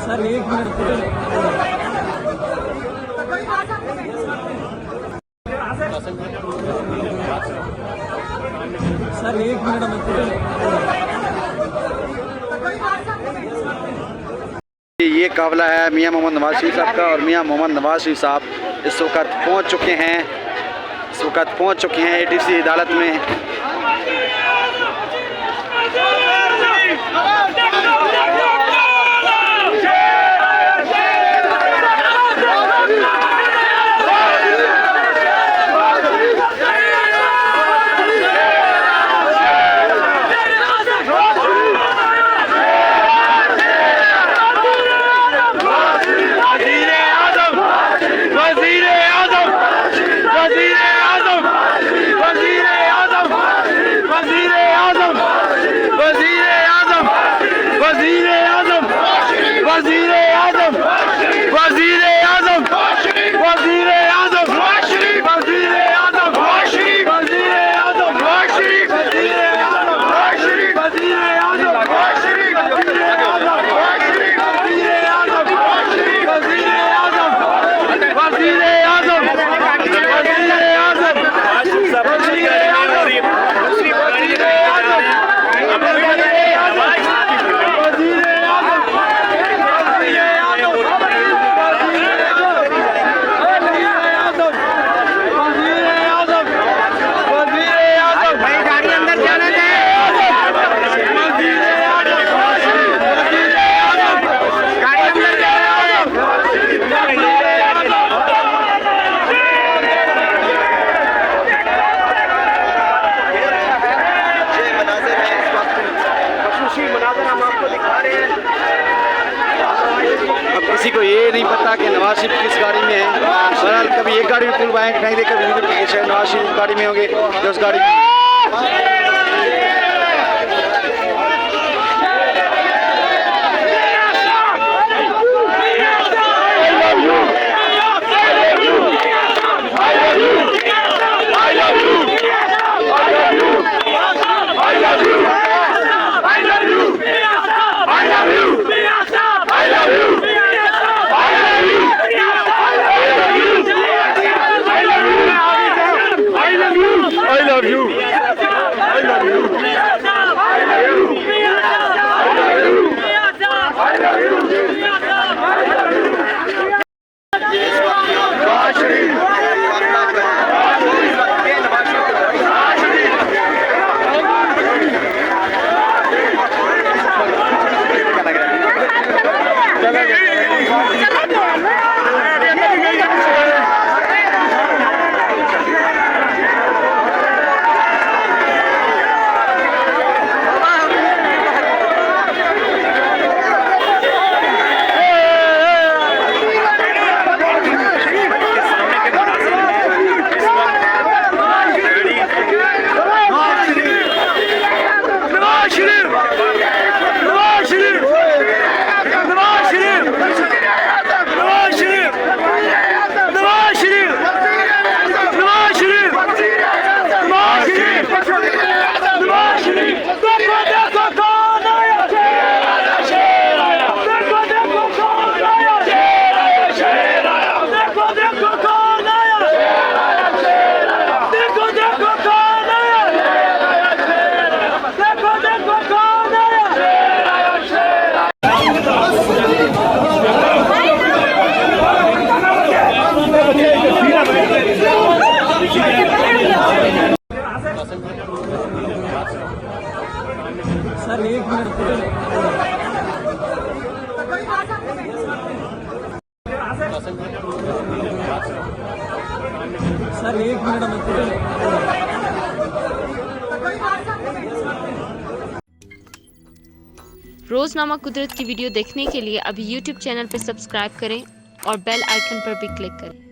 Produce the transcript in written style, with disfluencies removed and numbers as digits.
Sir एक minute sir एक minute ये काफिला है मियां मोहम्मद नवाज शरीफ साहब का और मियां मोहम्मद नवाज शरीफ साहब इस वक्त पहुंच चुके हैं एडीसी अदालत में। किसी को ये नहीं पता कि नवाज शरीफ किस गाड़ी में है। बहरहाल कभी एक गाड़ी में फुल बैंक नहीं देकर शायद नवाज शरीफ गाड़ी में होंगे तो उस गाड़ी में सर एक मिनट सर एक मिनट रोजनामा कुदरत की वीडियो देखने के लिए अभी YouTube चैनल पर सब्सक्राइब करें और बेल आइकन पर भी क्लिक करें।